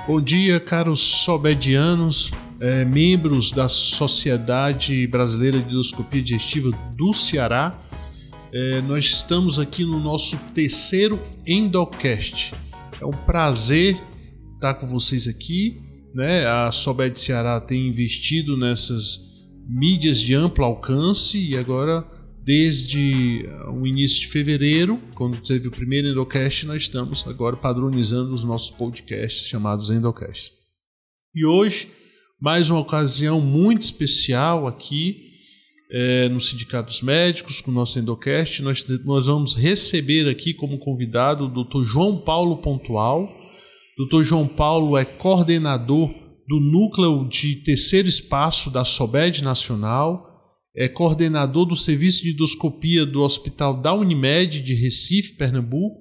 Bom dia, caros sobedianos, membros da Sociedade Brasileira de Endoscopia Digestiva do Ceará. Nós estamos aqui no nosso terceiro Endocast. É um prazer estar com vocês aqui, né? A Sobed Ceará tem investido nessas mídias de amplo alcance e agora, desde o início de fevereiro, quando teve o primeiro Endocast, nós estamos agora padronizando os nossos podcasts chamados Endocasts. E hoje, mais uma ocasião muito especial aqui no Sindicato dos Médicos, com o nosso Endocast. Nós vamos receber aqui como convidado o Dr. João Paulo Pontual. Dr. João Paulo é coordenador do Núcleo de Terceiro Espaço da Sobed Nacional, é coordenador do Serviço de Endoscopia do Hospital da Unimed de Recife, Pernambuco,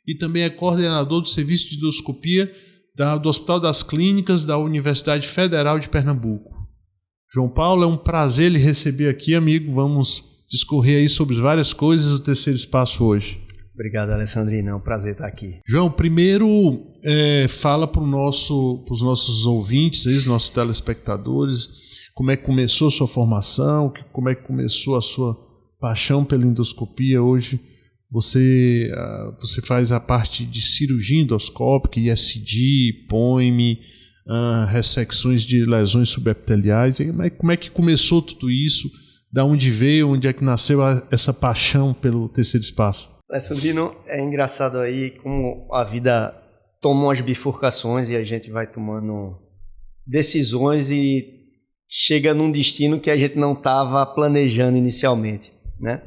e também é coordenador do Serviço de Endoscopia do Hospital das Clínicas da Universidade Federal de Pernambuco. João Paulo, é um prazer lhe receber aqui, amigo. Vamos discorrer aí sobre várias coisas do Terceiro Espaço hoje. Obrigado, Alessandrino. É um prazer estar aqui. João, primeiro fala para os nossos ouvintes, os nossos telespectadores, como é que começou a sua formação, como é que começou a sua paixão pela endoscopia. Hoje você faz a parte de cirurgia endoscópica, ISD, POIME, ressecções de lesões subepiteliais. Como é que começou tudo isso? Da onde veio, onde é que nasceu essa paixão pelo terceiro espaço? Alessandrino, é engraçado aí como a vida toma umas bifurcações e a gente vai tomando decisões e chega num destino que a gente não estava planejando inicialmente, né?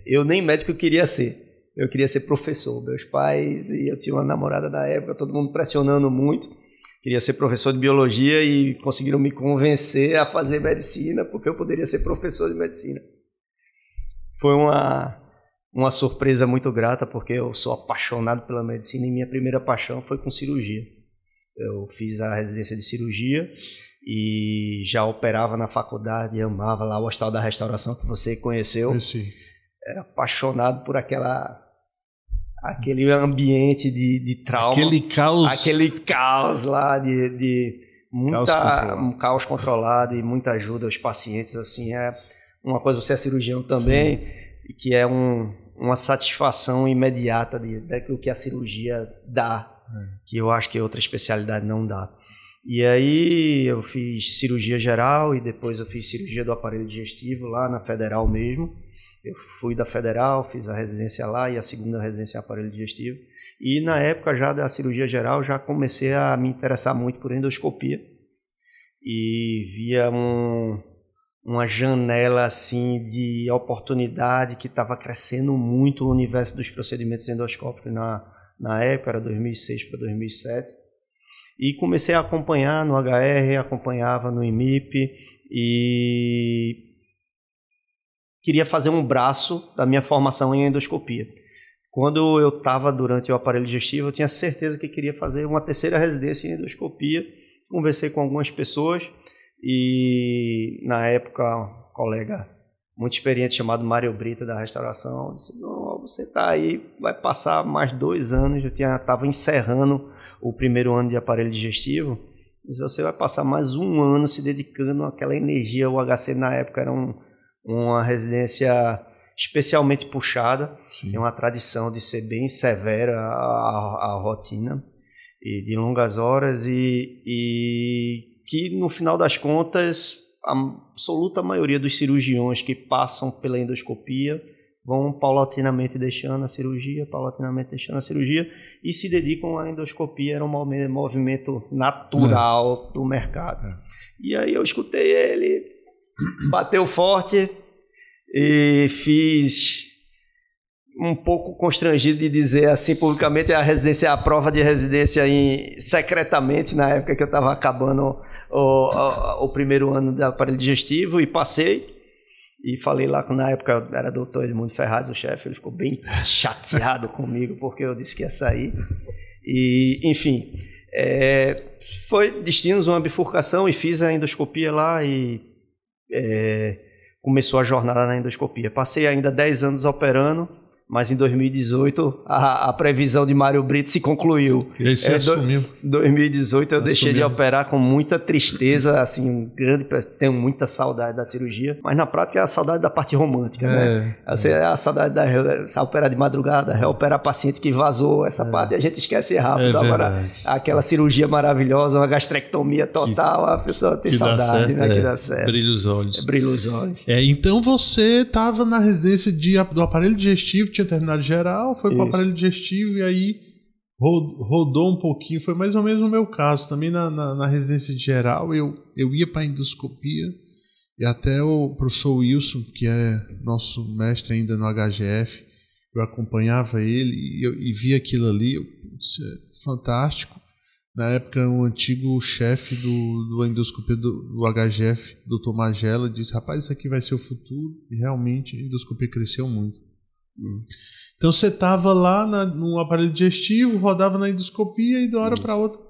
Eu nem médico queria ser, eu queria ser professor. Meus pais, e eu tinha uma namorada na época, todo mundo pressionando muito, queria ser professor de biologia e conseguiram me convencer a fazer medicina, porque eu poderia ser professor de medicina. Foi uma surpresa muito grata, porque eu sou apaixonado pela medicina e minha primeira paixão foi com cirurgia. Eu fiz a residência de cirurgia e já operava na faculdade, amava lá o Hospital da Restauração, que você conheceu. Sim. Era apaixonado por aquele ambiente de trauma. Aquele caos lá, caos controlado e muita ajuda aos pacientes. Assim, é uma coisa, você é cirurgião também, sim, que é uma satisfação imediata daquilo que a cirurgia dá, que eu acho que outra especialidade não dá. E aí eu fiz cirurgia geral e depois eu fiz cirurgia do aparelho digestivo lá na Federal mesmo. Eu fui da Federal, fiz a residência lá e a segunda residência em aparelho digestivo. E na época já da cirurgia geral já comecei a me interessar muito por endoscopia. E via uma janela assim de oportunidade que estava crescendo muito o universo dos procedimentos endoscópicos na época, era 2006 para 2007. E comecei a acompanhar no HR, acompanhava no IMIP e queria fazer um braço da minha formação em endoscopia. Quando eu estava durante o aparelho digestivo, eu tinha certeza que queria fazer uma terceira residência em endoscopia. Conversei com algumas pessoas e, na época, um colega muito experiente chamado Mário Brita, da Restauração, disse: não, você está aí, vai passar mais 2 anos, eu estava encerrando o primeiro ano de aparelho digestivo, mas você vai passar mais 1 ano se dedicando àquela energia. O HC na época era uma residência especialmente puxada, tem uma tradição de ser bem severa a rotina e de longas horas e que no final das contas a absoluta maioria dos cirurgiões que passam pela endoscopia vão paulatinamente deixando a cirurgia e se dedicam à endoscopia. Era um movimento natural do mercado. E aí eu escutei ele, bateu forte e fiz um pouco constrangido de dizer assim publicamente a prova de residência secretamente, na época que eu estava acabando o primeiro ano do aparelho digestivo, e passei e falei lá que na época era doutor Edmundo Ferraz, o chefe. Ele ficou bem chateado comigo porque eu disse que ia sair e enfim, foi destinos, uma bifurcação, e fiz a endoscopia lá e começou a jornada na endoscopia. Passei ainda 10 anos operando mas em 2018 a previsão de Mário Brito se concluiu. E aí você assumiu. Em 2018 eu deixei de operar com muita tristeza, assim, tenho muita saudade da cirurgia, mas na prática é a saudade da parte romântica, né? A saudade de operar de madrugada, reoperar paciente que vazou, essa parte a gente esquece rápido. Agora, aquela cirurgia maravilhosa, uma gastrectomia total, a pessoa tem saudade, né? Que dá certo. Brilha os olhos. Brilha os olhos. Então você estava na residência do aparelho digestivo, tinha terminado geral, foi para o aparelho digestivo e aí rodou um pouquinho. Foi mais ou menos o meu caso. Também na residência de geral eu ia para a endoscopia e até o professor Wilson, que é nosso mestre ainda no HGF, eu acompanhava ele e via aquilo ali. Isso é fantástico. Na época, um antigo chefe do endoscopia do HGF, Dr. Magela, disse: rapaz, isso aqui vai ser o futuro. E realmente a endoscopia cresceu muito. Então você estava lá no aparelho digestivo, rodava na endoscopia e de uma hora para outra.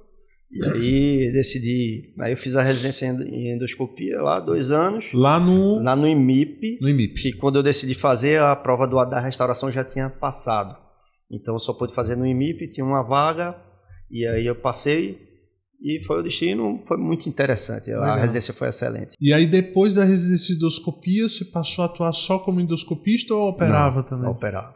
E aí decidi. Aí eu fiz a residência em endoscopia lá, 2 anos. Lá no IMIP. No IMIP. Que quando eu decidi fazer, a prova da restauração já tinha passado. Então eu só pude fazer no IMIP, tinha uma vaga. E aí eu passei e foi o destino, foi muito interessante. A residência foi excelente. E aí depois da residência de endoscopia, você passou a atuar só como endoscopista ou operava também? Operava.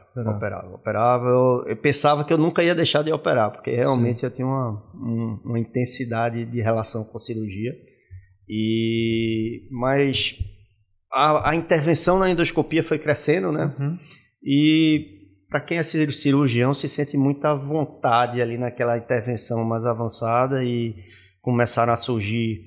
Eu pensava que eu nunca ia deixar de operar, porque realmente eu tinha uma intensidade de relação com a cirurgia. Mas a intervenção na endoscopia foi crescendo, né? E para quem é cirurgião, se sente muita vontade ali naquela intervenção mais avançada e começaram a surgir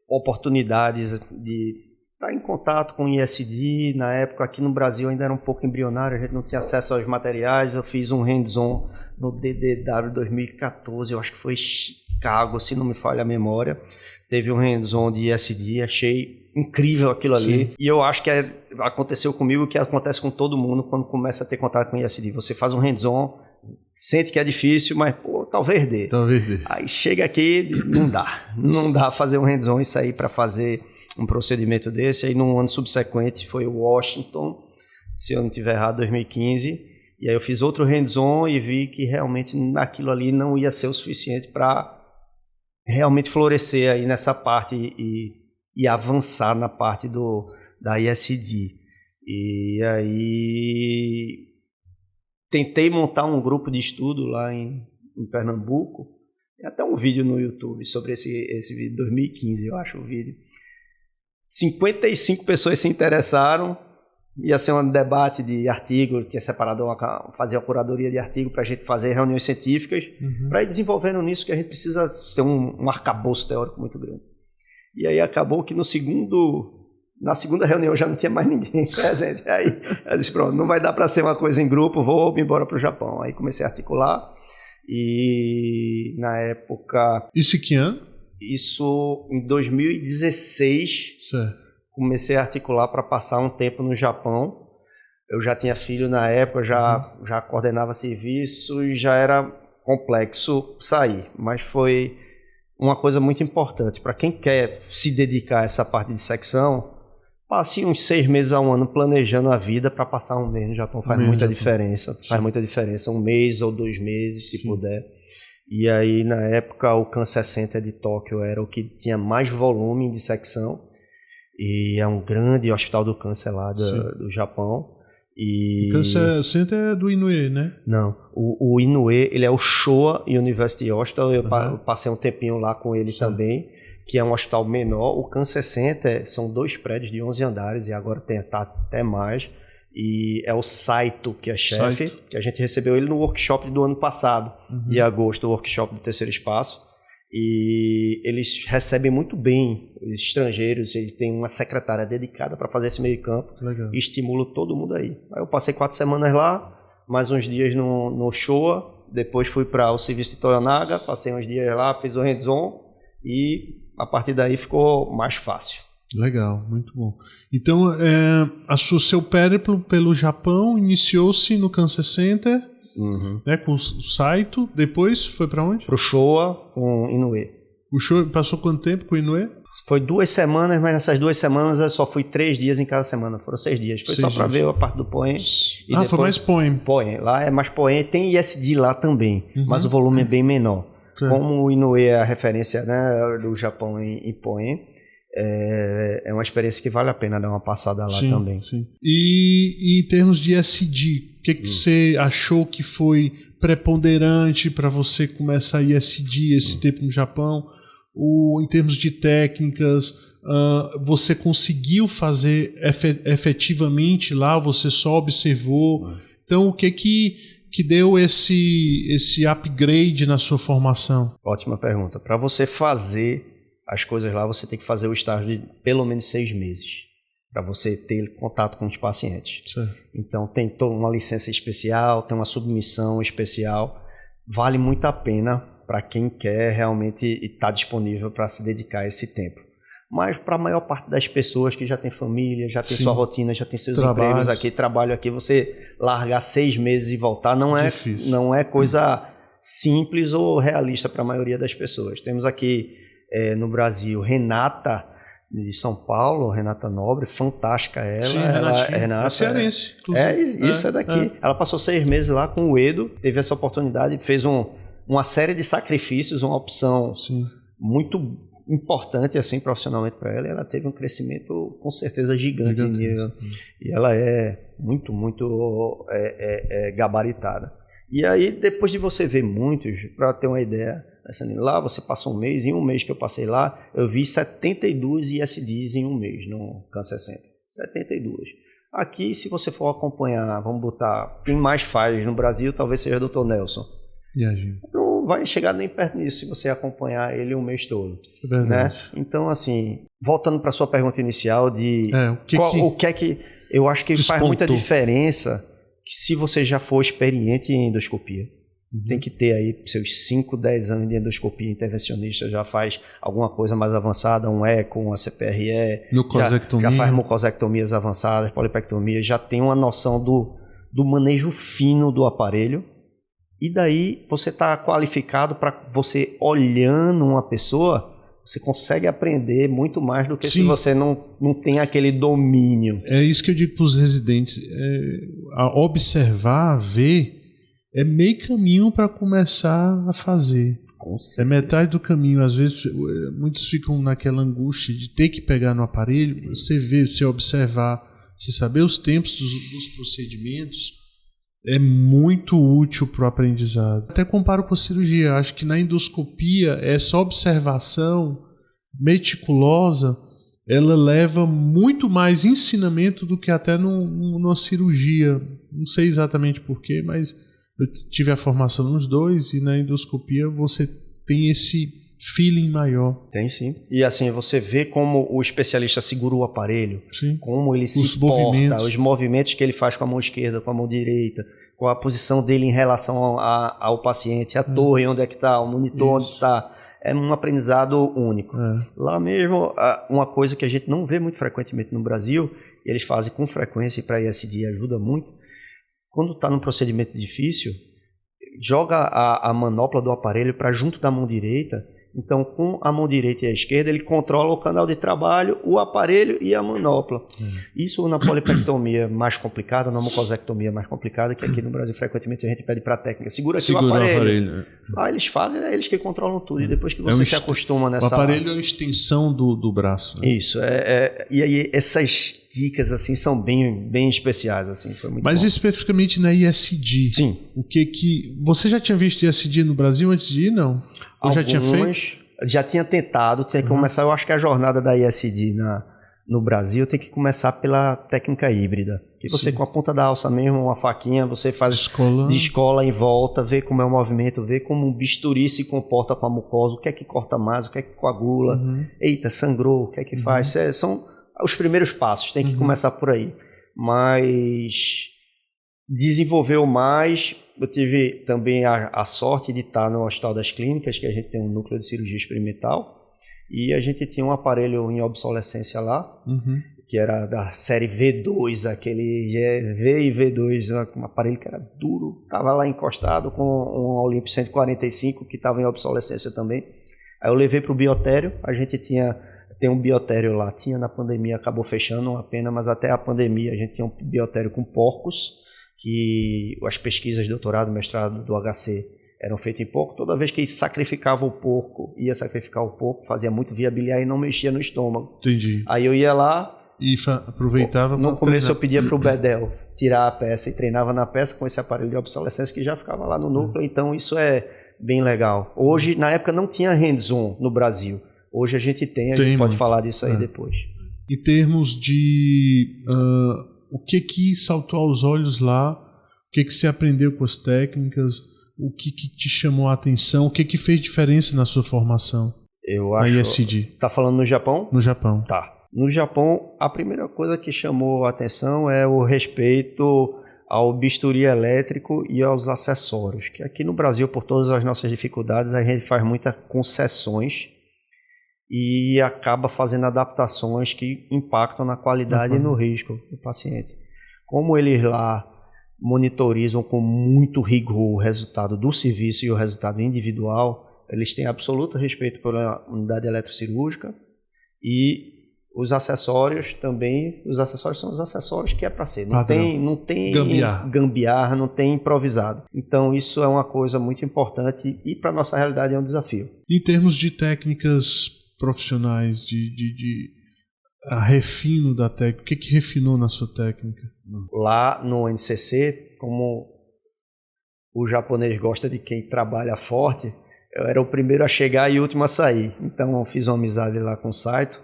oportunidades de estar em contato com o ISD. Na época, aqui no Brasil, ainda era um pouco embrionário, a gente não tinha acesso aos materiais. Eu fiz um hands-on no DDW 2014, eu acho que foi Chicago, se não me falha a memória. Teve um hands-on de ISD, achei incrível aquilo ali. E eu acho que aconteceu comigo o que acontece com todo mundo quando começa a ter contato com o ISD. Você faz um hands-on, sente que é difícil, mas talvez dê. Aí chega aqui, não dá fazer um hands-on e sair para fazer um procedimento desse. Aí no ano subsequente foi o Washington, se eu não estiver errado, 2015. E aí eu fiz outro hands-on e vi que realmente aquilo ali não ia ser o suficiente para realmente florescer aí nessa parte e avançar na parte da ISD. E aí tentei montar um grupo de estudo lá em Pernambuco. Tem até um vídeo no YouTube sobre esse vídeo, 2015 eu acho o vídeo. 55 pessoas se interessaram, ia ser um debate de artigo, tinha separado, fazia uma curadoria de artigo para a gente fazer reuniões científicas, para ir desenvolvendo nisso, que a gente precisa ter um arcabouço teórico muito grande. E aí acabou que na segunda reunião já não tinha mais ninguém presente. Aí eu disse, pronto, não vai dar para ser uma coisa em grupo, vou me embora para o Japão. Aí comecei a articular e na época... Isso que ano? Isso em 2016. Certo. Comecei a articular para passar um tempo no Japão. Eu já tinha filho na época, já coordenava serviço e já era complexo sair. Mas foi uma coisa muito importante. Para quem quer se dedicar a essa parte de dissecção, passe uns 6 meses a um ano planejando a vida para passar um mês no Japão. Faz muita diferença. Faz muita diferença. 1 mês ou 2 meses, se puder. E aí, na época, o Kansai Center de Tóquio era o que tinha mais volume de dissecção. E é um grande hospital do câncer lá do Japão. E... O Kansai Center é do Inoue, né? Não, o Inoue, ele é o Showa University Hospital. Eu passei um tempinho lá com ele também, que é um hospital menor. O Kansai Center são 2 prédios de 11 andares e agora tá até mais. E é o Saito, que é chefe, que a gente recebeu ele no workshop do ano passado, de agosto, o workshop do Terceiro Espaço. E eles recebem muito bem os estrangeiros, eles têm uma secretária dedicada para fazer esse meio campo. Legal. E estimulam todo mundo aí. Aí eu passei 4 semanas lá, mais uns dias no Showa, depois fui para o serviço de Toyonaga, passei uns dias lá, fiz o hands-on e a partir daí ficou mais fácil. Legal, muito bom. Então, seu périplo pelo Japão iniciou-se no Kansai Center, né, com o Saito. Depois foi para onde? Pro Showa com Inoue. O Showa passou quanto tempo com o Inoue? Foi 2 semanas, mas nessas 2 semanas eu só fui 3 dias em cada semana. Foram 6 dias. Foi 6 só para ver a parte do POEM. Foi mais POEM. POEM. Lá é mais POEM. Tem ISD lá também, mas o volume é bem menor. Como o Inoue é a referência, né, do Japão em POEM, é uma experiência que vale a pena dar uma passada lá também. Sim. E em termos de ISD, o que você achou que foi preponderante para você começar ISD esse tempo no Japão? Em termos de técnicas, você conseguiu fazer efetivamente lá? Você só observou? Então, o que deu esse upgrade na sua formação? Ótima pergunta. Para você fazer as coisas lá, você tem que fazer o estágio de pelo menos 6 meses para você ter contato com os pacientes. Certo. Então, tem toda uma licença especial, tem uma submissão especial. Vale muito a pena para quem quer realmente estar disponível para se dedicar a esse tempo. Mas para a maior parte das pessoas que já tem família, já tem sua rotina, já tem seus empregos aqui, trabalho aqui, você largar 6 meses e voltar não é coisa simples ou realista para a maioria das pessoas. Temos aqui no Brasil Renata de São Paulo, Renata Nobre, fantástica ela. Sim, Renata, cearense. Isso é daqui. Ela passou 6 meses lá com o Edo, teve essa oportunidade, fez uma série de sacrifícios, uma opção muito importante assim profissionalmente para ela, e ela teve um crescimento com certeza gigante. E ela é muito gabaritada. E aí, depois de você ver muitos, para ter uma ideia, lá você passa um mês, em um mês que eu passei lá, eu vi 72 ISDs em um mês no CAN 60. 72. Aqui, se você for acompanhar, vamos botar, quem mais faz no Brasil, talvez seja o Dr. Nelson. Não vai chegar nem perto disso se você acompanhar ele um mês todo. Né? Então, assim, voltando para a sua pergunta inicial de o que é que eu acho que faz muita diferença, que se você já for experiente em endoscopia, tem que ter aí seus 5, 10 anos de endoscopia intervencionista, já faz alguma coisa mais avançada, um eco, uma CPRE, já faz mucosectomias avançadas, polipectomias, já tem uma noção do manejo fino do aparelho. E daí você está qualificado para você, olhando uma pessoa, você consegue aprender muito mais do que se você não tem aquele domínio. É isso que eu digo para os residentes. Observar, ver, é meio caminho para começar a fazer. É metade do caminho. Às vezes, muitos ficam naquela angústia de ter que pegar no aparelho. Você ver, você observar, você saber os tempos dos procedimentos, é muito útil para o aprendizado. Até comparo com a cirurgia. Acho que na endoscopia, essa observação meticulosa, ela leva muito mais ensinamento do que até numa cirurgia. Não sei exatamente porquê, mas eu tive a formação nos dois, e na endoscopia você tem esse feeling maior. Tem sim. E assim, você vê como o especialista segura o aparelho, sim, como ele se porta, os movimentos que ele faz com a mão esquerda, com a mão direita, com a posição dele em relação ao paciente, a torre, onde é que está, o monitor, onde está. É um aprendizado único. Lá mesmo, uma coisa que a gente não vê muito frequentemente no Brasil, eles fazem com frequência, e para ISD ajuda muito, quando está num procedimento difícil, joga a manopla do aparelho para junto da mão direita. Então, com a mão direita e a esquerda, ele controla o canal de trabalho, o aparelho e a manopla. Isso na polipectomia mais complicada, na mucosectomia mais complicada, que aqui no Brasil frequentemente a gente pede para a técnica. Segura aqui o aparelho. Lá eles fazem, é eles que controlam tudo. E depois que você se acostuma nessa... O aparelho é uma extensão do braço. Né? Isso. E aí essas dicas assim, são bem especiais. Assim, foi muito Mas bom. Especificamente na ISD. Sim. O que você já tinha visto ISD no Brasil antes de ir, não? Ou já tinha feito? Já tinha tentado, tinha que começar. Eu acho que a jornada da ISD no Brasil tem que começar pela técnica híbrida. Que você, com a ponta da alça mesmo, uma faquinha, você faz de escola em volta, vê como é o movimento, vê como um bisturi se comporta com a mucosa, o que é que corta mais, o que é que coagula. Eita, sangrou, o que é que faz? São os primeiros passos, tem que começar por aí. Mas desenvolveu mais. Eu tive também a sorte de estar no Hospital das Clínicas, que a gente tem um núcleo de cirurgia experimental, e a gente tinha um aparelho em obsolescência lá, que era da série V2, aquele V e V2, um aparelho que era duro, estava lá encostado com um Olympus 145 que estava em obsolescência também. Aí eu levei para o biotério, a gente tinha Tem um biotério lá, tinha na pandemia, acabou fechando, uma pena, mas até a pandemia a gente tinha um biotério com porcos, que as pesquisas de doutorado, mestrado do HC eram feitas em porco. Toda vez que sacrificava o porco, ia sacrificar o porco, fazia muito viabiliar e não mexia no estômago. Entendi. Aí eu ia lá... E aproveitava... No começo eu pedia para o Bedel tirar a peça e treinava na peça com esse aparelho de obsolescência que já ficava lá no núcleo, então isso é bem legal. Hoje, na época não tinha hands-on no Brasil. Hoje a gente tem, a gente pode falar disso aí depois. Em termos de o que saltou aos olhos lá, o que você aprendeu com as técnicas, o que te chamou a atenção, o que fez diferença na sua formação? Eu acho... Na ISD. Tá falando no Japão? No Japão. Tá. No Japão, a primeira coisa que chamou a atenção é o respeito ao bisturi elétrico e aos acessórios. Que aqui no Brasil, por todas as nossas dificuldades, a gente faz muitas concessões e acaba fazendo adaptações que impactam na qualidade e no risco do paciente. Como eles lá monitorizam com muito rigor o resultado do serviço e o resultado individual, eles têm absoluto respeito pela unidade eletrocirúrgica e os acessórios também, os acessórios são os acessórios que é para ser. Não tem gambiarra, não tem improvisado. Então isso é uma coisa muito importante e para a nossa realidade é um desafio. Em termos de técnicas profissionais, de refino da técnica, o que refinou na sua técnica? Lá no NCC, como o japonês gosta de quem trabalha forte, eu era o primeiro a chegar e o último a sair. Então eu fiz uma amizade lá com o Saito.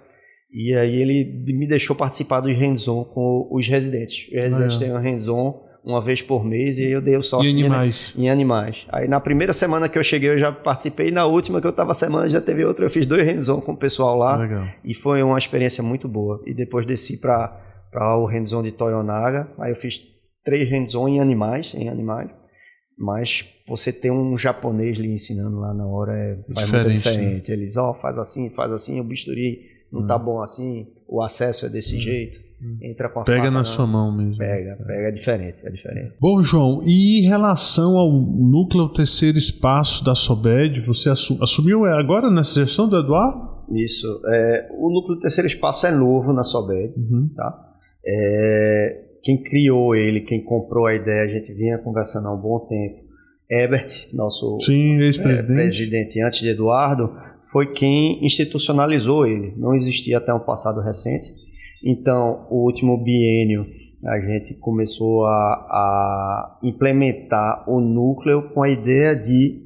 E aí ele me deixou participar dos hands-on com os residentes. Os residentes têm um hands-on uma vez por mês e eu dei o sorte em animais. Aí na primeira semana que eu cheguei eu já participei e na última que eu estava semana já teve outra. Eu fiz 2 hands-on com o pessoal lá. Legal. E foi uma experiência muito boa. E depois desci para o hands-on de Toyonaga. Aí eu fiz 3 hands-on em animais. Mas você ter um japonês lhe ensinando lá na hora faz muito diferente. Né? Eles, faz assim, o bisturi... Não tá bom assim, o acesso é desse jeito, entra com a faca. Pega na sua mão mesmo. Pega, é diferente. Bom, João, e em relação ao núcleo terceiro espaço da SOBED, você assumiu agora nessa gestão do Eduardo? Isso, o núcleo terceiro espaço é novo na SOBED, tá? Quem criou ele, quem comprou a ideia, a gente vinha conversando há um bom tempo. Herbert, nosso presidente antes de Eduardo, foi quem institucionalizou ele. Não existia até um passado recente. Então, o último biênio, a gente começou a implementar o núcleo com a ideia de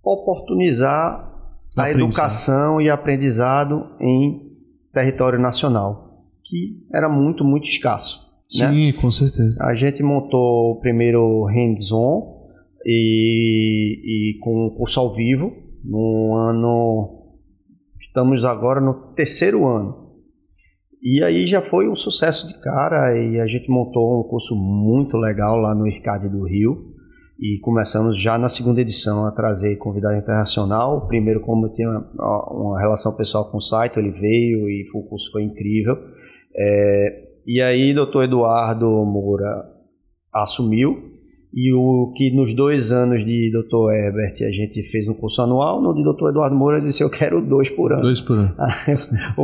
oportunizar a educação e aprendizado em território nacional, que era muito, muito escasso. Sim, né? Com certeza. A gente montou o primeiro hands-on, e com o curso ao vivo no ano, estamos agora no 3º ano e aí já foi um sucesso de cara e a gente montou um curso muito legal lá no IRCAD do Rio e começamos já na 2ª edição a trazer convidado internacional. Primeiro, como eu tinha uma relação pessoal com o site, ele veio e o curso foi incrível, e aí Dr. Eduardo Moura assumiu. E o que nos 2 anos de Dr. Herbert a gente fez um curso anual, no de Dr. Eduardo Moura ele disse, eu quero 2 por ano. 2 por ano. o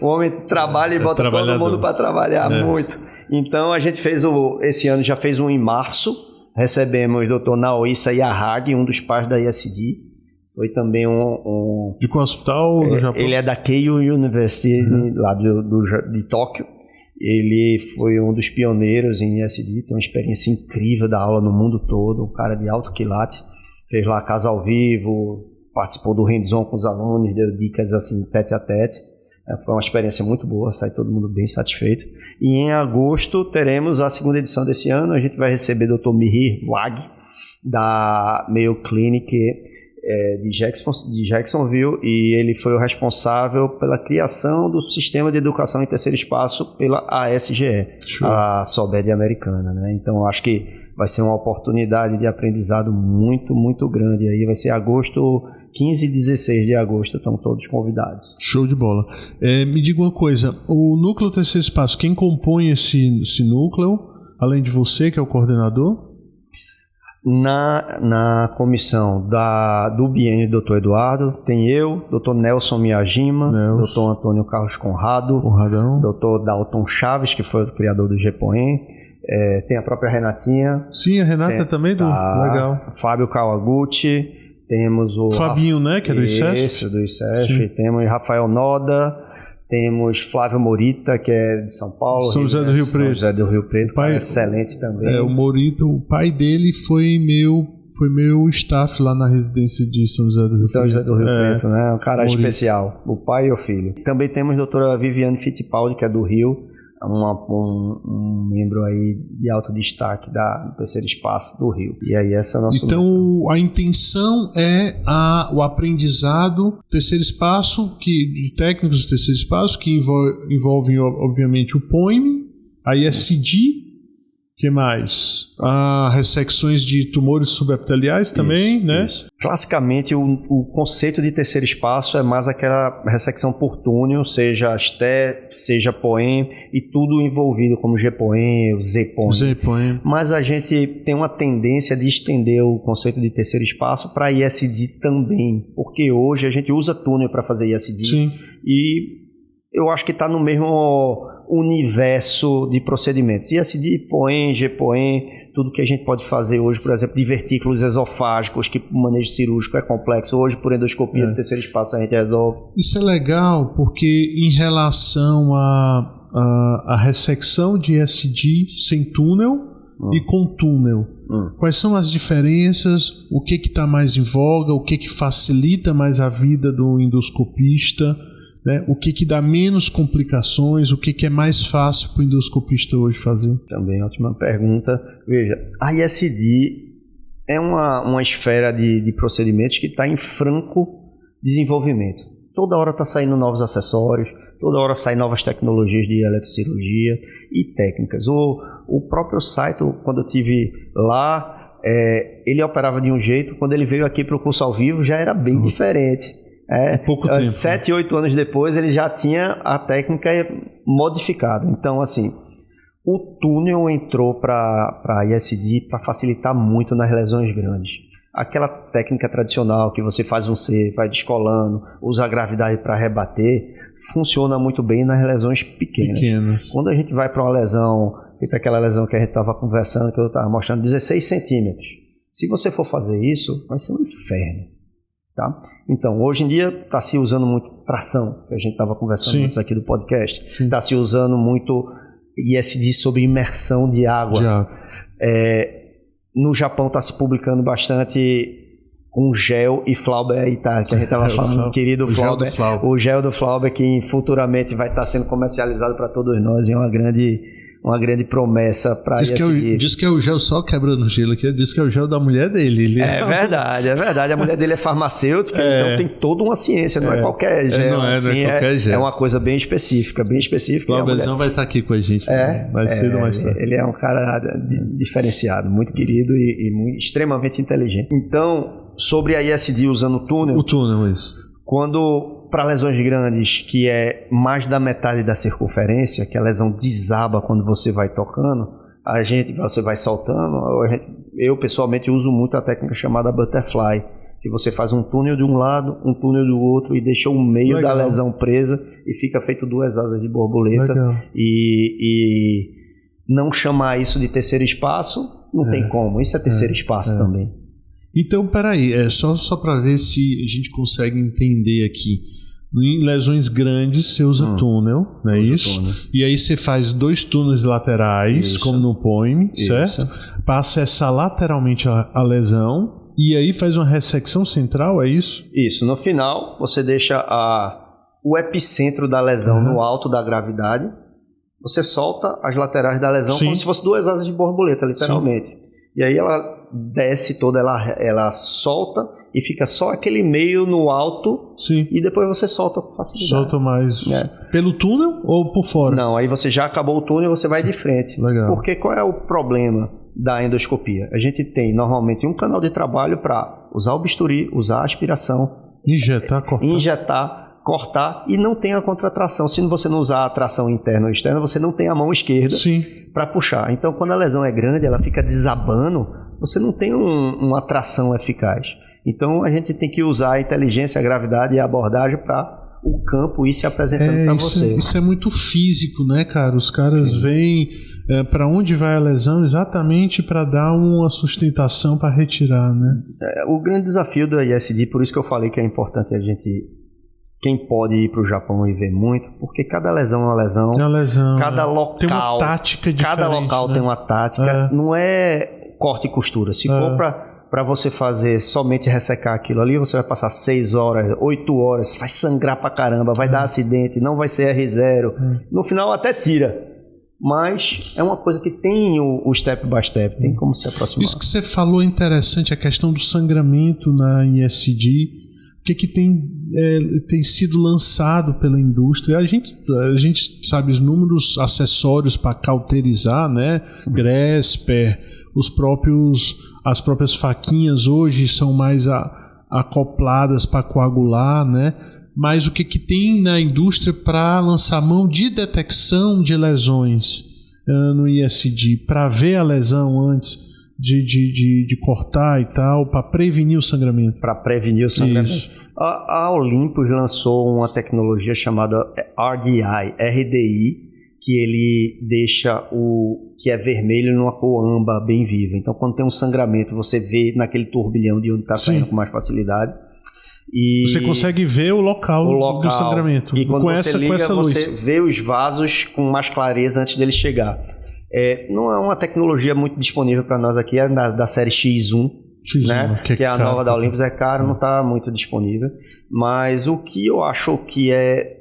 homem trabalha e bota todo mundo para trabalhar muito. Então a gente fez esse ano já fez um em março, recebemos o Dr. Naoisa Yahagi, um dos pais da ISD. Foi também De qual hospital do Japão? Ele é da Keio University, lá de Tóquio. Ele foi um dos pioneiros em ISD, tem uma experiência incrível da aula no mundo todo, um cara de alto quilate, fez lá casa ao vivo, participou do hands-on com os alunos, deu dicas assim, tete a tete. Foi uma experiência muito boa, sai todo mundo bem satisfeito. E em agosto teremos a 2ª edição desse ano, a gente vai receber o Dr. Mihir Wag, da Mayo Clinic de Jacksonville, e ele foi o responsável pela criação do sistema de educação em terceiro espaço pela ASGE, a SOBED americana, né? Então acho que vai ser uma oportunidade de aprendizado muito, muito grande. Aí vai ser agosto, 15 e 16 de agosto, estão todos convidados. Show de bola. Me diga uma coisa, o núcleo terceiro espaço, quem compõe esse núcleo, além de você que é o coordenador? Na comissão do biênio do Dr. Eduardo, tem eu, Dr. Nelson Miyajima, Dr. Antônio Carlos Conradão, Dr. Dalton Chaves, que foi o criador do GPOEM, tem a própria Renatinha. Sim, a Renata também, legal. Fábio Kawaguchi, temos o... Fabinho, né, que é do ICESP. Isso, do ICESP. Temos Rafael Noda, temos Flávio Morita, que é de São Paulo. São José do Rio Preto. São José do Rio Preto, pai, excelente também. O Morita, o pai dele foi meu staff lá na residência de São José do Rio Preto. São José do Rio Preto, né? Um cara especial, o pai e o filho. Também temos a doutora Viviane Fittipaldi, que é do Rio, um membro aí de alto destaque do terceiro espaço do Rio. E aí essa é a nossa... Então a intenção é o aprendizado terceiro espaço, de técnicos do terceiro espaço, que envolvem obviamente o POEM, a ISD, que mais? Ressecções de tumores subepiteliais também, isso, né? Isso. Classicamente, o conceito de terceiro espaço é mais aquela ressecção por túnel, seja STE, seja POEM, e tudo envolvido como GPOEM, Z-POEM. Mas a gente tem uma tendência de estender o conceito de terceiro espaço para ISD também, porque hoje a gente usa túnel para fazer ISD. Sim. E eu acho que está no mesmo universo de procedimentos. ISD, POEM, GPOEM, tudo que a gente pode fazer hoje, por exemplo, de vertículos esofágicos, que o manejo cirúrgico é complexo. Hoje, por endoscopia do terceiro espaço, a gente resolve. Isso é legal, porque em relação à ressecção de ISD sem túnel e com túnel, quais são as diferenças? O que está mais em voga? O que facilita mais a vida do endoscopista? Né? O que dá menos complicações? O que é mais fácil para o endoscopista hoje fazer? Também ótima pergunta. Veja, a ISD é uma esfera de procedimentos que está em franco desenvolvimento. Toda hora está saindo novos acessórios, toda hora saem novas tecnologias de eletrocirurgia e técnicas. O próprio Saito, quando eu estive lá, ele operava de um jeito, quando ele veio aqui para o curso ao vivo já era bem diferente. Pouco tempo. 7, 8 anos depois ele já tinha a técnica modificada. Então, assim, o túnel entrou para a ISD para facilitar muito nas lesões grandes. Aquela técnica tradicional que você faz um C, vai descolando, usa a gravidade para rebater, funciona muito bem nas lesões pequenas. Quando a gente vai para uma lesão, feita aquela lesão que a gente estava conversando, que eu estava mostrando, 16 centímetros. Se você for fazer isso, vai ser um inferno. Tá? Então, hoje em dia está se usando muito tração, que a gente estava conversando antes aqui do podcast. Está se usando muito ISD sobre imersão de água. No Japão está se publicando bastante com gel e Flauber aí, tá? Que a gente estava falando, querido Flauber. O gel do Flauber que futuramente vai estar sendo comercializado para todos nós e é uma grande promessa para ISD. Diz que é o gel só quebrando gelo aqui, diz que é o gel da mulher dele. É verdade. A mulher dele é farmacêutica, então tem toda uma ciência, não é qualquer gel. Não é qualquer gel. É uma coisa bem específica. O Flauberzão vai estar aqui com a gente. Mais cedo ou mais tarde. Ele é um cara diferenciado, muito querido e extremamente inteligente. Então, sobre a ISD usando o túnel... O túnel, isso. Quando... Para lesões grandes, que é mais da metade da circunferência, que a lesão desaba quando você vai tocando, você vai soltando. Eu pessoalmente uso muito a técnica chamada butterfly, que você faz um túnel de um lado, um túnel do outro e deixa o meio da lesão presa e fica feito 2 asas de borboleta. E não chamar isso de terceiro espaço, não tem como. Isso é terceiro espaço também. Então, peraí, só para ver se a gente consegue entender aqui. Em lesões grandes, você usa túnel, não é isso? Túnel. E aí você faz 2 túneis laterais, como no POEM, certo? Para acessar lateralmente a lesão. E aí faz uma ressecção central, é isso? Isso. No final, você deixa o epicentro da lesão no alto da gravidade. Você solta as laterais da lesão como se fosse 2 asas de borboleta, literalmente. Sim. E aí ela desce toda, ela solta e fica só aquele meio no alto. Sim. E depois você solta com facilidade. Solta mais pelo túnel ou por fora? Não, aí você já acabou o túnel e você vai de frente. Legal. Porque qual é o problema da endoscopia? A gente tem normalmente um canal de trabalho para usar o bisturi, usar a aspiração, injetar, cortar e não tem a contratração. Se você não usar a tração interna ou externa, você não tem a mão esquerda para puxar. Então, quando a lesão é grande, ela fica desabando você não tem uma tração eficaz. Então a gente tem que usar a inteligência, a gravidade e a abordagem para o campo ir se apresentando para você. Isso é muito físico, né, cara? Os caras veem para onde vai a lesão exatamente para dar uma sustentação para retirar, né? O grande desafio da ISD, por isso que eu falei que é importante a gente, quem pode ir para o Japão e ver muito, porque cada lesão é uma lesão. É uma lesão. Cada local tem uma tática diferente. Cada local, né, tem uma tática. Não é corte e costura. Se for para você fazer somente ressecar aquilo ali, você vai passar 6 horas, 8 horas, vai sangrar pra caramba, vai dar acidente, não vai ser R0. No final até tira. Mas é uma coisa que tem o step by step, tem como se aproximar. Isso que você falou é interessante, a questão do sangramento na ISD. O que tem sido lançado pela indústria? A gente sabe os números acessórios para cauterizar, né? Grasper, as próprias faquinhas hoje são mais acopladas para coagular, né? Mas o que tem na indústria para lançar mão de detecção de lesões no ISD, para ver a lesão antes de cortar e tal, para prevenir o sangramento. Para prevenir o sangramento. A Olympus lançou uma tecnologia chamada RDI, que ele deixa o que é vermelho numa cor âmbar bem viva. Então, quando tem um sangramento, você vê naquele turbilhão de onde está saindo com mais facilidade. E você consegue ver o local do sangramento. E quando você liga, você vê os vasos com mais clareza antes dele chegar. Não é uma tecnologia muito disponível para nós aqui, é da série X1, né? Que é a nova da Olympus, é caro, não está muito disponível. Mas o que eu acho que é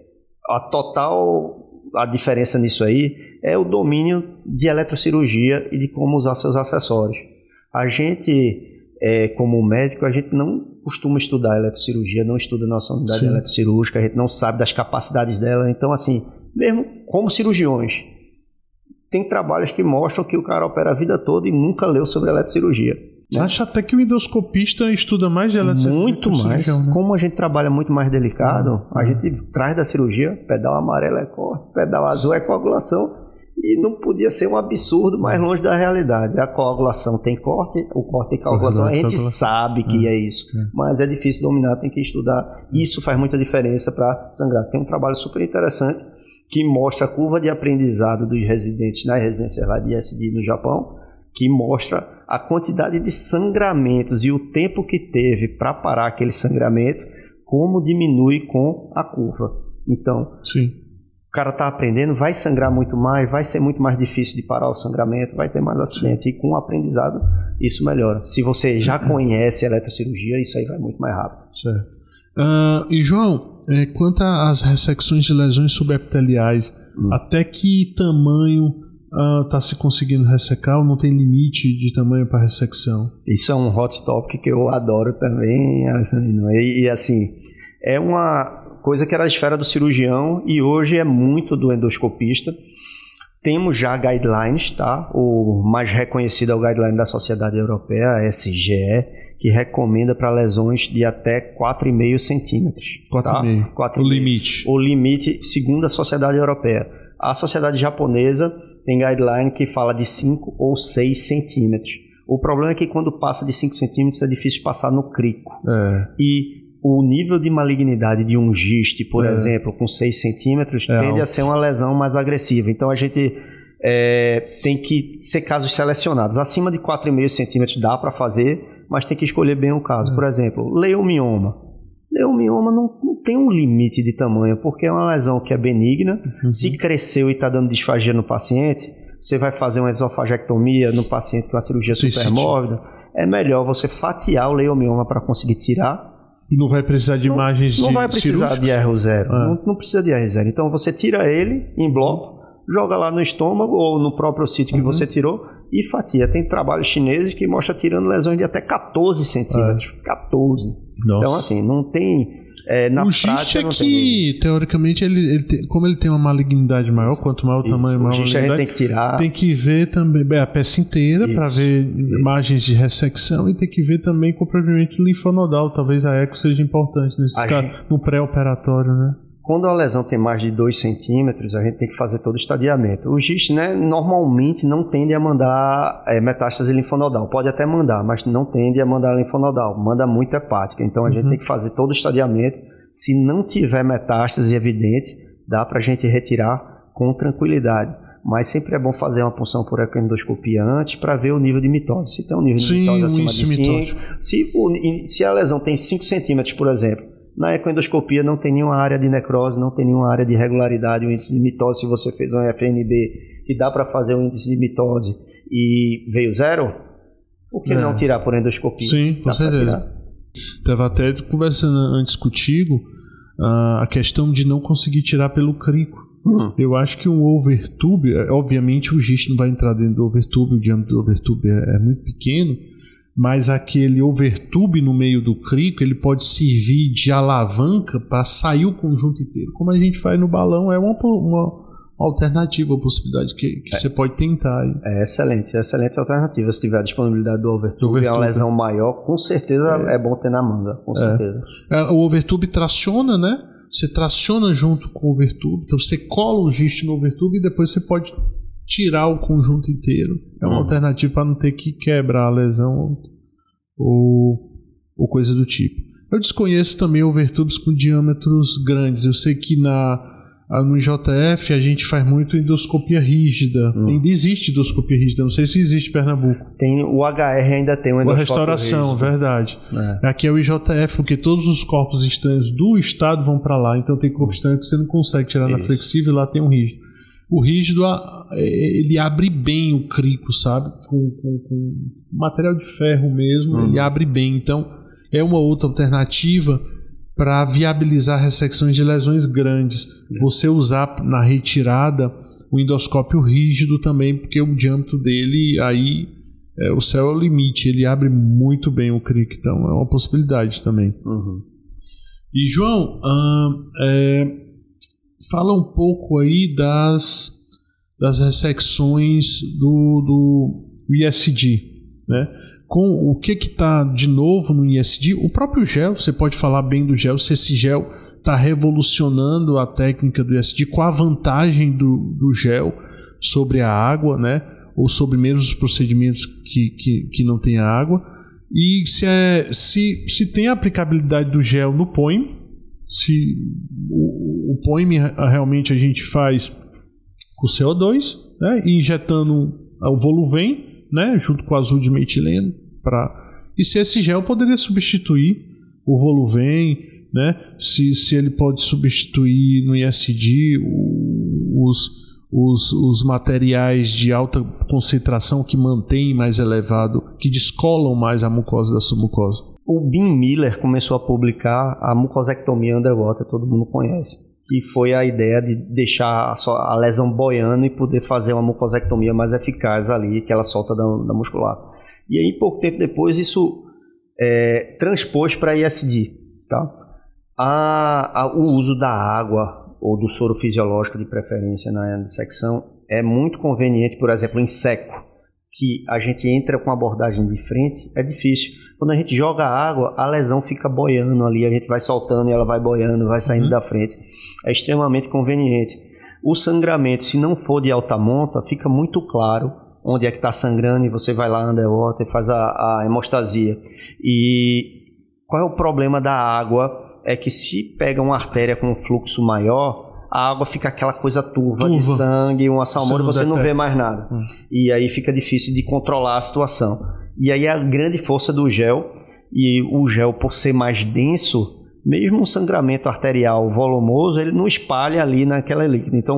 a diferença nisso aí é o domínio de eletrocirurgia e de como usar seus acessórios. A gente, como médico, a gente não costuma estudar eletrocirurgia, não estuda nossa unidade eletrocirúrgica, a gente não sabe das capacidades dela. Então, assim, mesmo como cirurgiões, tem trabalhos que mostram que o cara opera a vida toda e nunca leu sobre eletrocirurgia. Né? Acho até que o endoscopista estuda mais de eletrocirurgia. Muito mais. Né? Como a gente trabalha muito mais delicado, a gente traz da cirurgia, pedal amarelo é corte, pedal azul é coagulação, e não podia ser um absurdo mais longe da realidade. A coagulação tem corte, o corte tem coagulação, a gente sabe que é isso, mas é difícil dominar, tem que estudar. Isso faz muita diferença para sangrar. Tem um trabalho super interessante que mostra a curva de aprendizado dos residentes nas residências lá de ISD no Japão, que mostra a quantidade de sangramentos e o tempo que teve para parar aquele sangramento, como diminui com a curva. Então, o cara está aprendendo, vai sangrar muito mais, vai ser muito mais difícil de parar o sangramento, vai ter mais acidente, e com o aprendizado isso melhora. Se você já conhece a eletrocirurgia, isso aí vai muito mais rápido. Certo. E João, quanto às ressecções de lesões subepiteliais, até que tamanho está se conseguindo ressecar ou não tem limite de tamanho para ressecção? Isso é um hot topic que eu adoro também, Alessandro. E assim, é uma coisa que era a esfera do cirurgião e hoje é muito do endoscopista. Temos já guidelines, tá? O mais reconhecido é o guideline da Sociedade Europeia, a SGE, que recomenda para lesões de até 4,5 centímetros. 4,5. Tá? O limite. O limite, segundo a Sociedade Europeia. A Sociedade Japonesa tem guideline que fala de 5 ou 6 centímetros. O problema é que quando passa de 5 centímetros é difícil passar no crico. E o nível de malignidade de um giste, por exemplo, com 6 centímetros, tende a ser uma lesão mais agressiva. Então a gente tem que ser casos selecionados. Acima de 4,5 centímetros dá para fazer, mas tem que escolher bem o caso. Por exemplo, leiomioma. Leiomioma não tem um limite de tamanho, porque é uma lesão que é benigna. Se cresceu e está dando disfagia no paciente, você vai fazer uma esofagectomia no paciente com uma cirurgia supermórbida, é melhor você fatiar o leiomioma para conseguir tirar. Não vai precisar de imagens cirúrgicas? Não vai precisar de R0. Não precisa de R0. Então você tira ele em bloco, joga lá no estômago ou no próprio sítio que você tirou e fatia. Tem trabalhos chineses que mostram tirando lesões de até 14 centímetros. 14. Nossa. Então assim, não tem... o giste é que, teoricamente, como ele tem uma malignidade maior, quanto maior o tamanho, maior a giste a gente tem que tirar. Tem que ver também a peça inteira para ver imagens de ressecção e tem que ver também com o procedimento linfonodal. Talvez a eco seja importante nesse caso, no pré-operatório, né? Quando a lesão tem mais de 2 centímetros, a gente tem que fazer todo o estadiamento. O GIST, né, normalmente não tende a mandar metástase linfonodal. Pode até mandar, mas não tende a mandar linfonodal. Manda muito hepática. Então a gente tem que fazer todo o estadiamento. Se não tiver metástase evidente, dá para a gente retirar com tranquilidade. Mas sempre é bom fazer uma punção por ecoendoscopia antes para ver o nível de mitose. Se tem um nível de mitose acima de 5, se a lesão tem 5 centímetros, por exemplo, na ecoendoscopia não tem nenhuma área de necrose, não tem nenhuma área de irregularidade, o índice de mitose, se você fez um FNB, que dá para fazer o índice de mitose e veio 0, por que não tirar por endoscopia? Sim, com certeza. Estava até conversando antes contigo a questão de não conseguir tirar pelo crico. Eu acho que um overtube, obviamente o GIST não vai entrar dentro do overtube, o diâmetro do overtube é muito pequeno, mas aquele overtube no meio do crico, ele pode servir de alavanca para sair o conjunto inteiro. Como a gente faz no balão, é uma alternativa, uma possibilidade que você pode tentar. É excelente alternativa. Se tiver a disponibilidade do overtube, é uma lesão maior, com certeza é bom ter na manga, com certeza. O overtube traciona, né? Você traciona junto com o overtube, então você cola o GIST no overtube e depois você pode tirar o conjunto inteiro. É uma alternativa para não ter que quebrar a lesão ou coisa do tipo. Eu desconheço também overtubes com diâmetros grandes. Eu sei que no IJF a gente faz muito endoscopia rígida. Ainda existe endoscopia rígida, não sei se existe em Pernambuco. Tem, o HR ainda tem um endoscopia restauração, rígida. Verdade. Aqui é o IJF, porque todos os corpos estranhos do estado vão para lá. Então tem corpo estranho que você não consegue tirar na flexível e lá tem um rígido. O rígido, ele abre bem o crico, sabe? Com material de ferro mesmo, ele abre bem. Então, é uma outra alternativa para viabilizar ressecções de lesões grandes. Você usar na retirada o endoscópio rígido também, porque o diâmetro dele, aí, o céu é o limite. Ele abre muito bem o crico, então é uma possibilidade também. E, João, fala um pouco aí das ressecções do ISD, né? Com o que está de novo no ISD, o próprio gel, você pode falar bem do gel, se esse gel está revolucionando a técnica do ISD, qual a vantagem do gel sobre a água, né? Ou sobre mesmo os procedimentos que não tem água, e se tem a aplicabilidade do gel no POEM, se o POEM realmente a gente faz com CO2, né, e injetando o Voluven, né, junto com o azul de metileno, e se esse gel poderia substituir o Voluven, né, se ele pode substituir no ISD os materiais de alta concentração que mantêm mais elevado, que descolam mais a mucosa da submucosa. O Bean Miller começou a publicar a mucosectomia underwater, todo mundo conhece, que foi a ideia de deixar a lesão boiando e poder fazer uma mucosectomia mais eficaz ali, que ela solta da muscular. E aí, pouco tempo depois, isso transpôs para ISD. Tá? O uso da água ou do soro fisiológico de preferência na dissecção é muito conveniente, por exemplo, em seco, que a gente entra com abordagem de frente, é difícil. Quando a gente joga água, a lesão fica boiando ali, a gente vai soltando e ela vai boiando, vai saindo da frente. É extremamente conveniente. O sangramento, se não for de alta monta, fica muito claro onde é que está sangrando e você vai lá underwater e faz a hemostasia. E qual é o problema da água? É que se pega uma artéria com um fluxo maior, a água fica aquela coisa turva de sangue, uma salmoura, você não vê mais nada. E aí fica difícil de controlar a situação. E aí a grande força do gel, e o gel por ser mais denso, mesmo um sangramento arterial volumoso, ele não espalha ali naquela líquida. Então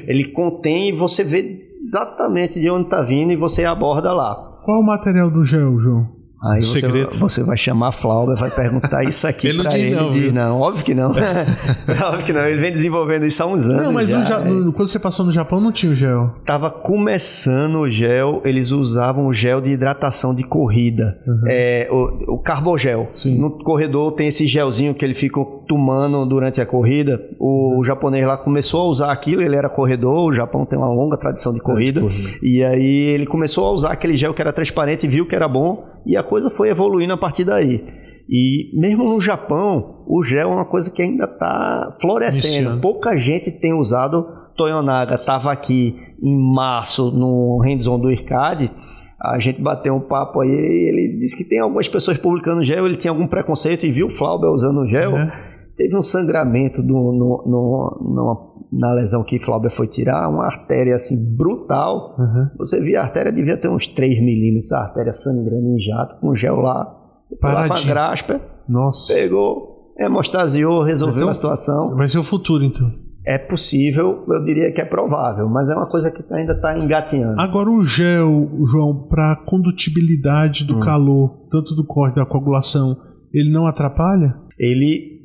ele contém e você vê exatamente de onde está vindo e você aborda lá. Qual o material do gel, João? Aí você vai chamar a Flauber, vai perguntar isso aqui para ele. Ele diz não, óbvio que não. Óbvio que não, ele vem desenvolvendo isso há uns anos. Não, mas quando você passou no Japão não tinha o gel. Tava começando o gel, eles usavam o gel de hidratação de corrida, o carbogel. Sim. No corredor tem esse gelzinho que ele fica tomando durante a corrida. O japonês lá começou a usar aquilo, ele era corredor, o Japão tem uma longa tradição de corrida. E aí ele começou a usar aquele gel que era transparente e viu que era bom. E a coisa foi evoluindo a partir daí. E mesmo no Japão, o gel é uma coisa que ainda está florescendo. Pouca gente tem usado. Toyonaga estava aqui em março no hands-on do IRCAD. A gente bateu um papo aí, ele disse que tem algumas pessoas publicando gel, ele tinha algum preconceito e viu o Flauber usando gel. Teve um sangramento na lesão que o Flauber foi tirar, uma artéria assim brutal. Você via a artéria, devia ter uns 3 milímetros, a artéria sangrando em jato, com gel lá. Foi lá com a graspa, pegou, hemostasiou, resolveu a situação. Vai ser o futuro, então. É possível, eu diria que é provável, mas é uma coisa que ainda está engatinhando. Agora o gel, João, para condutibilidade do calor, tanto do corte da coagulação, ele não atrapalha? Ele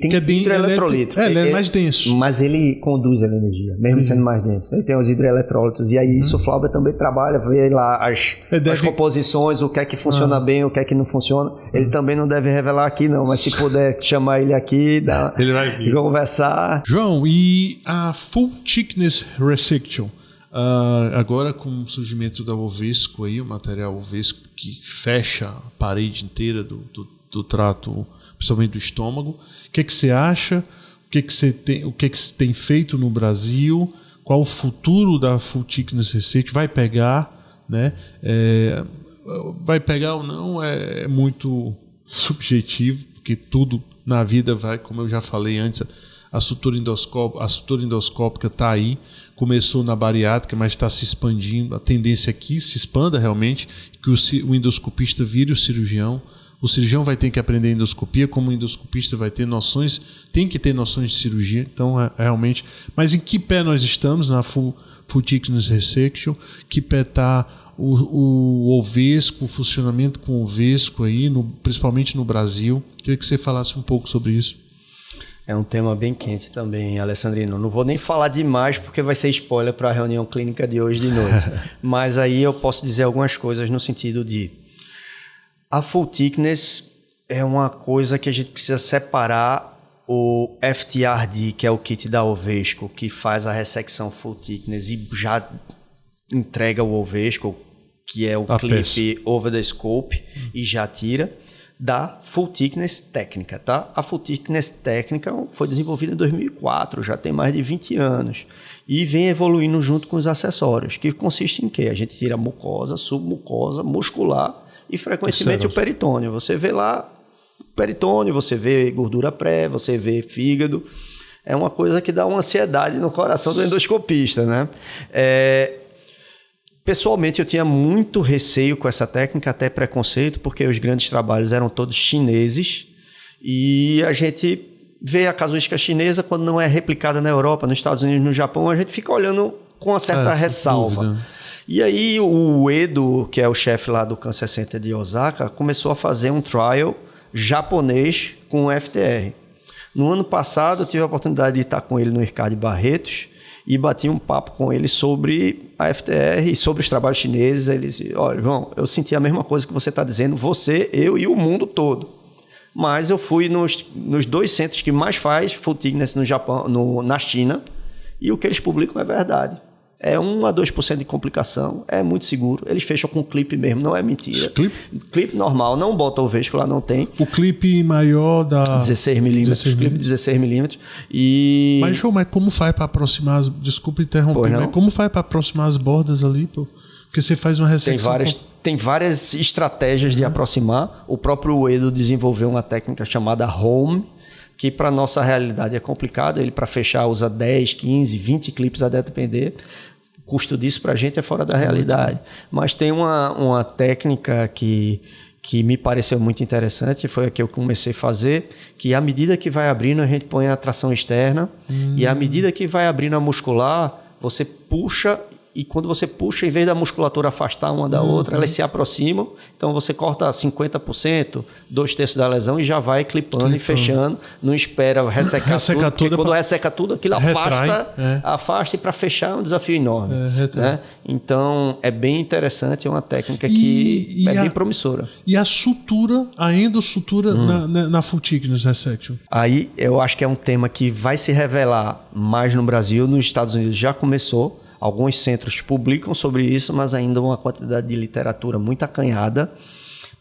tem hidroeletrólito. Ele é mais denso. Mas ele conduz a energia, mesmo sendo mais denso. Ele tem os hidroeletrólitos. E aí isso o Flauber também trabalha, vê lá as composições, o que é que funciona bem, o que é que não funciona. Ele também não deve revelar aqui não, mas se puder chamar ele aqui, ele vai vir. Conversar. João, e a Full Thickness Resection? Agora com o surgimento da Ovesco aí, o material Ovesco que fecha a parede inteira do trato, principalmente do estômago. O que você acha? O que você tem feito no Brasil? Qual o futuro da Full Thickness Resection? Vai pegar, né? Vai pegar ou não é muito subjetivo, porque tudo na vida vai, como eu já falei antes, a sutura endoscópica está aí, começou na bariátrica, mas está se expandindo. A tendência é que se expanda realmente, que o endoscopista vire o cirurgião. O cirurgião vai ter que aprender endoscopia, como o endoscopista vai ter tem que ter noções de cirurgia. Então, realmente... Mas em que pé nós estamos na Full Thickness Resection? Que pé está o Ovesco, o funcionamento com o Ovesco aí, principalmente no Brasil? Queria que você falasse um pouco sobre isso. É um tema bem quente também, Alessandrino. Não vou nem falar demais porque vai ser spoiler para a reunião clínica de hoje de noite. Mas aí eu posso dizer algumas coisas no sentido de... A Full Thickness é uma coisa que a gente precisa separar o FTRD, que é o kit da Ovesco, que faz a ressecção Full Thickness e já entrega o Ovesco, que é o clip over the scope, e já tira, da Full Thickness técnica, tá? A Full Thickness técnica foi desenvolvida em 2004, já tem mais de 20 anos, e vem evoluindo junto com os acessórios, que consiste em quê? A gente tira mucosa, submucosa, muscular, e frequentemente o peritônio. Você vê lá o peritônio, você vê gordura pré, você vê fígado. É uma coisa que dá uma ansiedade no coração do endoscopista, né? Pessoalmente, eu tinha muito receio com essa técnica, até preconceito, porque os grandes trabalhos eram todos chineses e a gente vê a casuística chinesa quando não é replicada na Europa, nos Estados Unidos, no Japão, a gente fica olhando com uma certa ressalva. Dúvida. E aí o Edo, que é o chefe lá do Cancer Center de Osaka, começou a fazer um trial japonês com o FTR. No ano passado eu tive a oportunidade de estar com ele no IRCAD Barretos e bati um papo com ele sobre a FTR e sobre os trabalhos chineses. Ele disse, olha, João, eu senti a mesma coisa que você está dizendo, você, eu e o mundo todo. Mas eu fui nos 2 centros que mais faz Full Thickness no Japão, na China, e o que eles publicam é verdade. É 1 a 2% de complicação, é muito seguro. Eles fecham com clipe mesmo, não é mentira. Clipe normal, não bota o Ovesco lá, não tem. O clipe maior da... 16mm, clipe de 16mm. E... Mas, João, como faz para aproximar desculpa interromper, mas como faz para aproximar as bordas ali, pô? Porque você faz uma ressecção... Tem várias estratégias de aproximar. O próprio Edo desenvolveu uma técnica chamada Home, que para nossa realidade é complicado. Ele, para fechar, usa 10, 15, 20 clipes a depender. O custo disso para a gente é fora da realidade. Mas tem uma técnica que me pareceu muito interessante, foi a que eu comecei a fazer, que à medida que vai abrindo, a gente põe a tração externa, e à medida que vai abrindo a muscular, você puxa, e quando você puxa, em vez da musculatura afastar uma da outra, elas se aproximam. Então você corta 50%, 2/3 da lesão e já vai clipando e fechando. Não espera ressecar tudo, porque quando resseca tudo, aquilo afasta, e para fechar é um desafio enorme. Né? Então é bem interessante, é uma técnica que é bem promissora. E a sutura, a endossutura na Full Thickness Resection? Aí eu acho que é um tema que vai se revelar mais no Brasil. Nos Estados Unidos já começou. Alguns centros publicam sobre isso, mas ainda uma quantidade de literatura muito acanhada.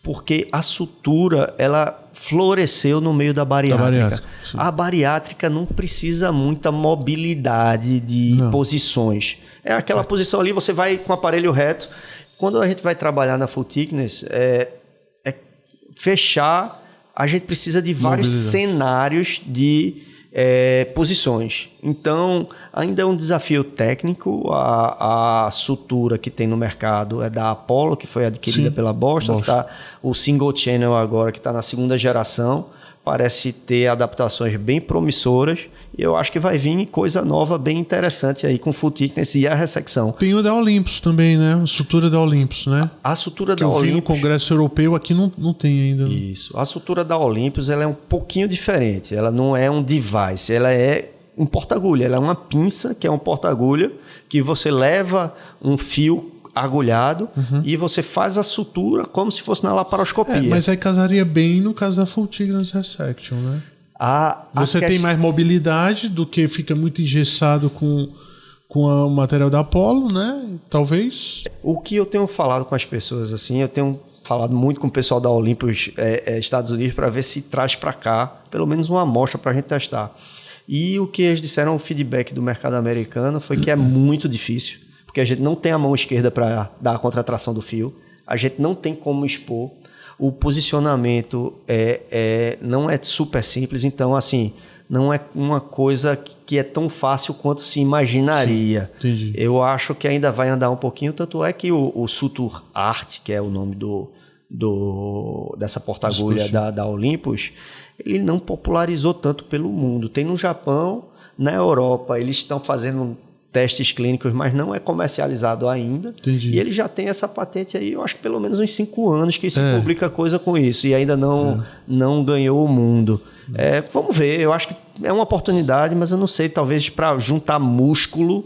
porque a sutura, ela floresceu no meio da bariátrica. A bariátrica não precisa muita mobilidade de posições. É aquela posição ali, você vai com o aparelho reto. Quando a gente vai trabalhar na Full Thickness, fechar, a gente precisa de vários cenários de posições. Então, ainda é um desafio técnico. A sutura que tem no mercado é da Apollo, que foi adquirida pela Boston. Tá, o Single Channel agora, que está na segunda geração, parece ter adaptações bem promissoras. E eu acho que vai vir coisa nova bem interessante aí com Full Thickness e a ressecção. Tem o da Olympus também, né? A sutura da Olympus, né? A sutura que da Olympus... eu vi no Congresso Europeu, aqui não tem ainda. Isso. A sutura da Olympus, ela é um pouquinho diferente. Ela não é um device, ela é um porta-agulha. Ela é uma pinça, que é um porta-agulha, que você leva um fio agulhado e você faz a sutura como se fosse na laparoscopia. Mas aí casaria bem no caso da Full Thickness Resection, né? Você tem mais mobilidade do que fica muito engessado com o material da Apollo, né? Talvez. O que eu tenho falado com as pessoas, assim, eu tenho falado muito com o pessoal da Olympus Estados Unidos para ver se traz para cá pelo menos uma amostra para a gente testar. E o que eles disseram, o feedback do mercado americano, foi que é muito difícil, porque a gente não tem a mão esquerda para dar a contratração do fio, a gente não tem como expor. O posicionamento não é super simples, então, assim, não é uma coisa que é tão fácil quanto se imaginaria. Sim, entendi. Eu acho que ainda vai andar um pouquinho, tanto é que o Suture Art, que é o nome dessa porta-agulha da Olympus, ele não popularizou tanto pelo mundo. Tem no Japão, na Europa, eles estão fazendo testes clínicos, mas não é comercializado ainda. Entendi. E ele já tem essa patente aí, eu acho que pelo menos uns 5 anos que se publica coisa com isso, e ainda não ganhou o mundo. Vamos ver, eu acho que é uma oportunidade, mas eu não sei, talvez para juntar músculo,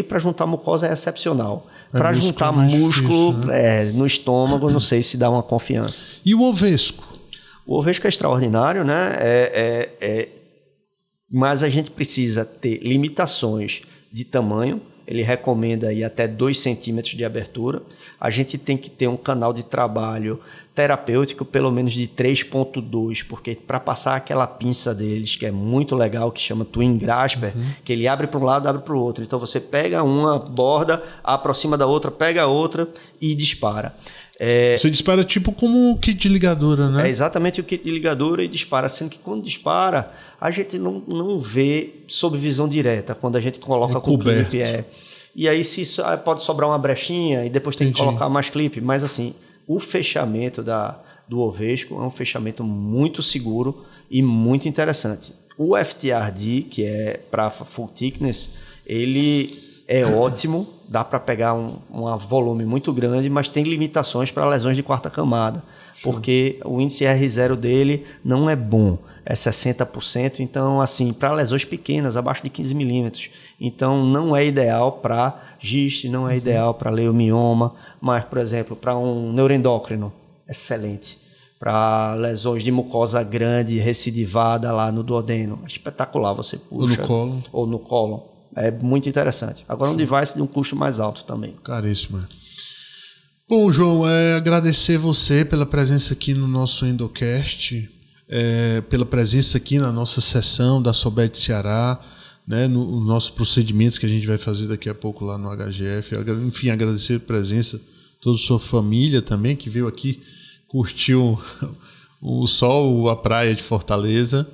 para juntar mucosa é excepcional. Para juntar músculo difícil, né? No estômago, não sei se dá uma confiança. E o Ovesco? O Ovesco é extraordinário, né? Mas a gente precisa ter limitações de tamanho, ele recomenda aí até 2 centímetros de abertura. A gente tem que ter um canal de trabalho terapêutico pelo menos de 3.2, porque para passar aquela pinça deles, que é muito legal, que chama Twin Grasper, que ele abre para um lado, abre para o outro. Então você pega uma borda, aproxima da outra, pega a outra e dispara. Você dispara tipo como o kit de ligadura, né? É exatamente o kit de ligadura e dispara, sendo que quando dispara, a gente não vê sob visão direta, quando a gente coloca com clipe. E aí pode sobrar uma brechinha e depois tem que colocar mais clipe. Mas assim, o fechamento do Ovesco é um fechamento muito seguro e muito interessante. O FTRD, que é para Full Thickness, ele é ótimo, dá para pegar um volume muito grande, mas tem limitações para lesões de quarta camada, porque o índice R0 dele não é bom, é 60%, então assim, para lesões pequenas, abaixo de 15 milímetros, então não é ideal para giste, não é ideal para leiomioma, mas, por exemplo, para um neuroendócrino, excelente. Para lesões de mucosa grande, recidivada lá no duodeno, espetacular, você puxa. Ou no cólon. É muito interessante. Agora um device de um custo mais alto também. Caríssimo. Bom, João, agradecer você pela presença aqui no nosso Endocast, pela presença aqui na nossa sessão da Sobed Ceará, né, nos nossos procedimentos que a gente vai fazer daqui a pouco lá no HGF. Enfim, agradecer a presença de toda a sua família também, que veio aqui, curtiu o sol, a praia de Fortaleza.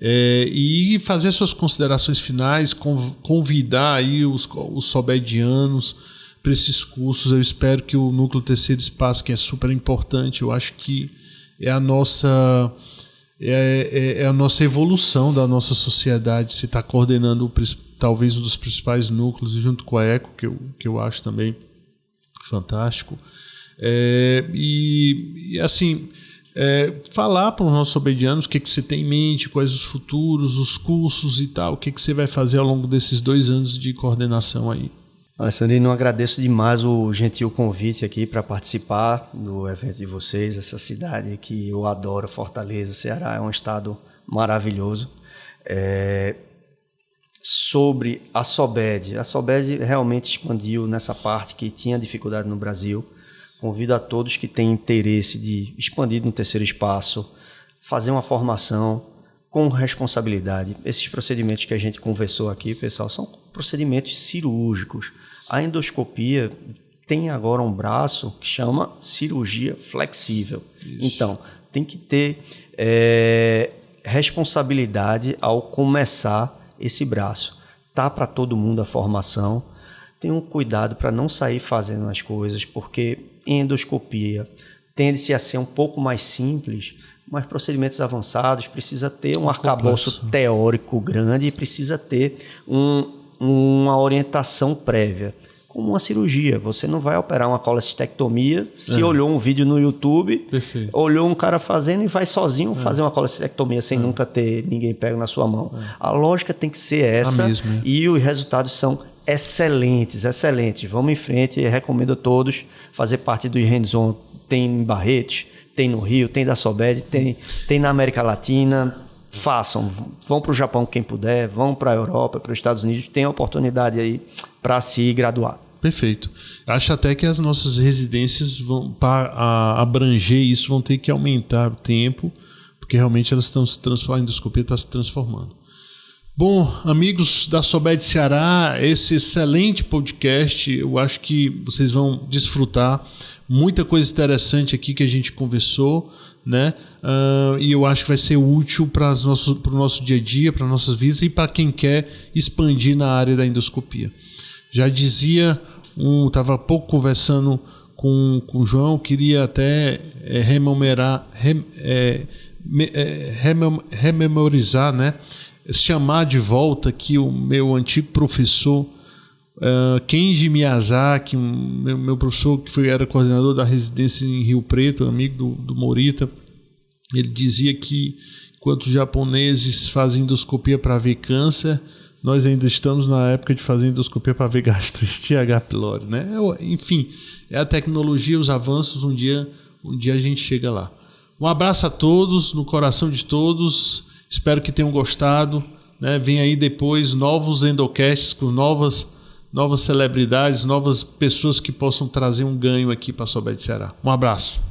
E fazer suas considerações finais, convidar aí os sobedianos para esses cursos. Eu espero que o Núcleo Terceiro Espaço, que é super importante, eu acho que é a nossa evolução da nossa sociedade. Se está coordenando talvez um dos principais núcleos, junto com a ECO, que eu acho também fantástico. Assim, falar para os nossos obedianos o que você tem em mente, quais os futuros, os cursos e tal, o que você vai fazer ao longo desses 2 anos de coordenação aí. Alessandrino, agradeço demais o gentil convite aqui para participar do evento de vocês, essa cidade que eu adoro, Fortaleza, Ceará, é um estado maravilhoso. Sobre a Sobed realmente expandiu nessa parte que tinha dificuldade no Brasil, Convido a todos que têm interesse de expandir no terceiro espaço, fazer uma formação com responsabilidade. Esses procedimentos que a gente conversou aqui, pessoal, são procedimentos cirúrgicos. A endoscopia tem agora um braço que chama cirurgia flexível. Isso. Então, tem que ter responsabilidade ao começar esse braço. Tá para todo mundo a formação. Tenham cuidado para não sair fazendo as coisas, porque endoscopia tende-se a ser um pouco mais simples, mas procedimentos avançados precisa ter um arcabouço teórico grande e precisa ter uma orientação prévia. Como uma cirurgia, você não vai operar uma colecistectomia se olhou um vídeo no YouTube, perfeito, olhou um cara fazendo e vai sozinho fazer uma colecistectomia sem nunca ter ninguém pego na sua mão. A lógica tem que ser essa e os resultados são excelentes. Vamos em frente, eu recomendo a todos fazer parte do hands-on. Tem em Barretos, tem no Rio, tem da Sobed, tem na América Latina. Façam, vão para o Japão quem puder, vão para a Europa, para os Estados Unidos, tem a oportunidade aí para se graduar. Perfeito. Acho até que as nossas residências vão, para abranger isso, vão ter que aumentar o tempo, porque realmente elas estão se transformando, a endoscopia está se transformando. Bom, amigos da Sobed Ceará, esse excelente podcast, eu acho que vocês vão desfrutar. Muita coisa interessante aqui que a gente conversou, né? E eu acho que vai ser útil para o nosso dia a dia, para nossas vidas e para quem quer expandir na área da endoscopia. Já dizia, estava há pouco conversando com o João, queria até rememorizar, né? Chamar de volta aqui o meu antigo professor Kenji Miyazaki, meu professor que era coordenador da residência em Rio Preto, amigo do Morita. Ele dizia que enquanto os japoneses fazem endoscopia para ver câncer, nós ainda estamos na época de fazer endoscopia para ver gastrite e H. pylori, né? Enfim, é a tecnologia, os avanços, um dia a gente chega lá. Um abraço a todos, no coração de todos, espero que tenham gostado, né? Vem aí depois novos endocasts com novas celebridades, novas pessoas que possam trazer um ganho aqui para a Sobed Ceará. Um abraço.